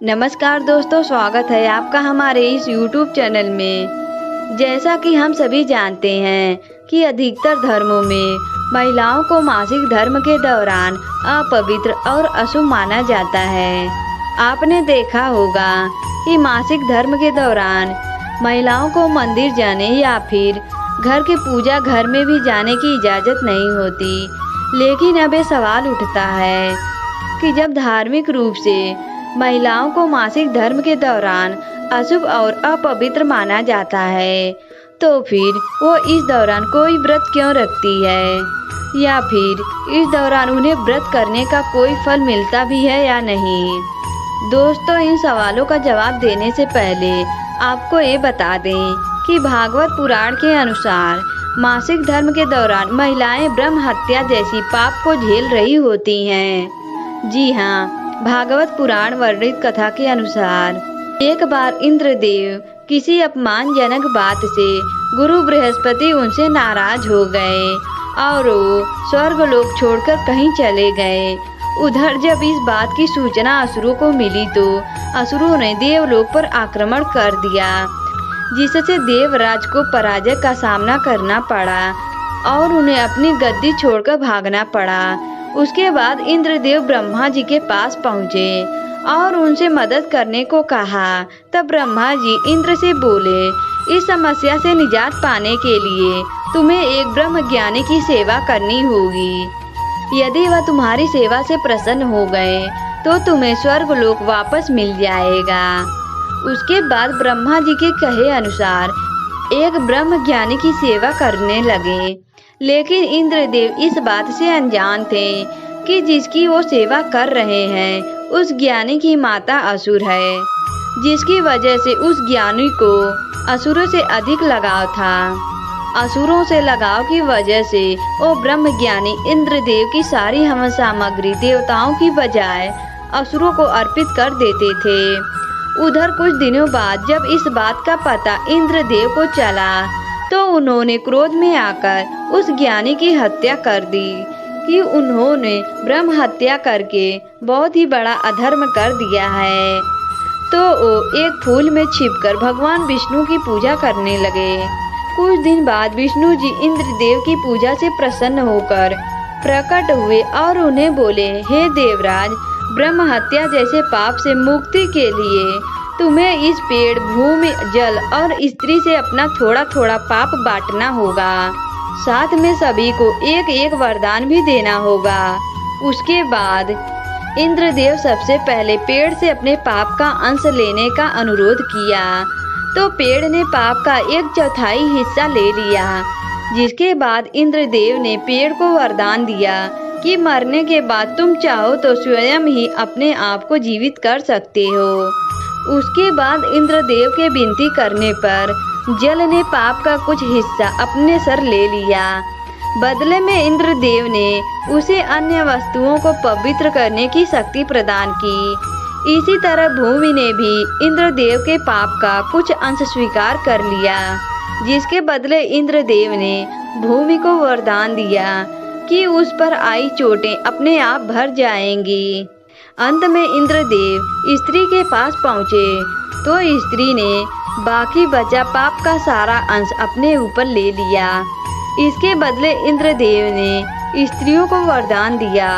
नमस्कार दोस्तों, स्वागत है आपका हमारे इस YouTube चैनल में। जैसा कि हम सभी जानते हैं कि अधिकतर धर्मों में महिलाओं को मासिक धर्म के दौरान अपवित्र और अशुभ माना जाता है। आपने देखा होगा कि मासिक धर्म के दौरान महिलाओं को मंदिर जाने या फिर घर के पूजा घर में भी जाने की इजाज़त नहीं होती। लेकिन अब ये सवाल उठता है कि जब धार्मिक रूप से महिलाओं को मासिक धर्म के दौरान अशुभ और अपवित्र माना जाता है, तो फिर वो इस दौरान कोई व्रत क्यों रखती है, या फिर इस दौरान उन्हें व्रत करने का कोई फल मिलता भी है या नहीं। दोस्तों, इन सवालों का जवाब देने से पहले आपको ये बता दें कि भागवत पुराण के अनुसार मासिक धर्म के दौरान महिलाएं ब्रह्म हत्या जैसी पाप को झेल रही होती हैं। जी हाँ, भागवत पुराण वर्णित कथा के अनुसार एक बार इंद्रदेव किसी अपमानजनक बात से गुरु बृहस्पति उनसे नाराज हो गए और वो स्वर्गलोक छोड़कर कहीं चले गए। उधर जब इस बात की सूचना असुरों को मिली तो असुरों ने देवलोक पर आक्रमण कर दिया, जिससे देवराज को पराजय का सामना करना पड़ा और उन्हें अपनी गद्दी छोड़कर भागना पड़ा। उसके बाद इंद्रदेव ब्रह्मा जी के पास पहुँचे और उनसे मदद करने को कहा। तब ब्रह्मा जी इंद्र से बोले, इस समस्या से निजात पाने के लिए तुम्हें एक ब्रह्म ज्ञानी की सेवा करनी होगी। यदि वह तुम्हारी सेवा से प्रसन्न हो गए तो तुम्हें स्वर्गलोक वापस मिल जाएगा। उसके बाद ब्रह्मा जी के कहे अनुसार एक ब्रह्म ज्ञानी की सेवा करने लगे। लेकिन इंद्रदेव इस बात से अनजान थे कि जिसकी वो सेवा कर रहे हैं उस ज्ञानी की माता असुर है, जिसकी वजह से उस ज्ञानी को असुरों से अधिक लगाव था। असुरों से लगाव की वजह से वो ब्रह्म ज्ञानी इंद्रदेव की सारी हवन सामग्री देवताओं की बजाय असुरों को अर्पित कर देते थे। उधर कुछ दिनों बाद जब इस बात का पता इंद्रदेव को चला तो उन्होंने क्रोध में आकर उस ज्ञानी की हत्या कर दी कि उन्होंने ब्रह्म हत्या करके बहुत ही बड़ा अधर्म कर दिया है। तो वो एक फूल में छिपकर भगवान विष्णु की पूजा करने लगे। कुछ दिन बाद विष्णु जी इंद्रदेव की पूजा से प्रसन्न होकर प्रकट हुए और उन्हें बोले, हे देवराज, ब्रह्म हत्या जैसे पाप से मुक्ति के लिए तुम्हें इस पेड़, भूमि, जल और स्त्री से अपना थोड़ा थोड़ा पाप बांटना होगा। साथ में सभी को एक एक वरदान भी देना होगा। उसके बाद इंद्रदेव सबसे पहले पेड़ से अपने पाप का अंश लेने का अनुरोध किया, तो पेड़ ने पाप का 1/4 हिस्सा ले लिया। जिसके बाद इंद्रदेव ने पेड़ को वरदान दिया कि मरने के बाद तुम चाहो तो स्वयं ही अपने आप को जीवित कर सकते हो। उसके बाद इंद्रदेव के विनती करने पर जल ने पाप का कुछ हिस्सा अपने सर ले लिया। बदले में इंद्रदेव ने उसे अन्य वस्तुओं को पवित्र करने की शक्ति प्रदान की। इसी तरह भूमि ने भी इंद्रदेव के पाप का कुछ अंश स्वीकार कर लिया, जिसके बदले इंद्रदेव ने भूमि को वरदान दिया कि उस पर आई चोटें अपने आप भर जाएंगी। अंत में इंद्रदेव स्त्री के पास पहुँचे तो स्त्री ने बाकी बचा पाप का सारा अंश अपने ऊपर ले लिया। इसके बदले इंद्रदेव ने स्त्रियों को वरदान दिया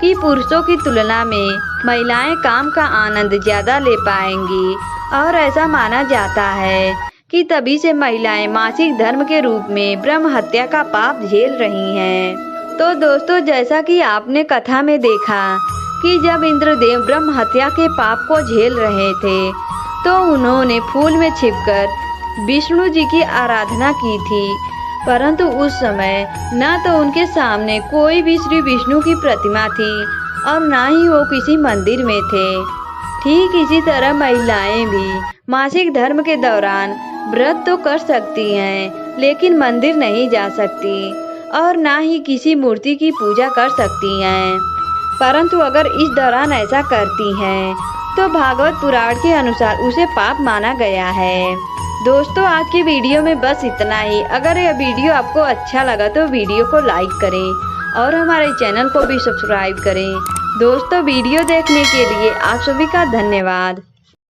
कि पुरुषों की तुलना में महिलाएं काम का आनंद ज़्यादा ले पाएंगी, और ऐसा माना जाता है कि तभी से महिलाएं मासिक धर्म के रूप में ब्रह्म हत्या का पाप झेल रही हैं। तो दोस्तों, जैसा कि आपने कथा में देखा कि जब इंद्रदेव ब्रह्म हत्या के पाप को झेल रहे थे तो उन्होंने फूल में छिपकर विष्णु जी की आराधना की थी, परंतु उस समय न तो उनके सामने कोई भी श्री विष्णु की प्रतिमा थी और न ही वो किसी मंदिर में थे। ठीक इसी तरह महिलाएं भी मासिक धर्म के दौरान व्रत तो कर सकती हैं, लेकिन मंदिर नहीं जा सकती और ना ही किसी मूर्ति की पूजा कर सकती हैं। परंतु अगर इस दौरान ऐसा करती हैं तो भागवत पुराण के अनुसार उसे पाप माना गया है। दोस्तों, आज की वीडियो में बस इतना ही। अगर यह वीडियो आपको अच्छा लगा तो वीडियो को लाइक करें और हमारे चैनल को भी सब्सक्राइब करें। दोस्तों, वीडियो देखने के लिए आप सभी का धन्यवाद।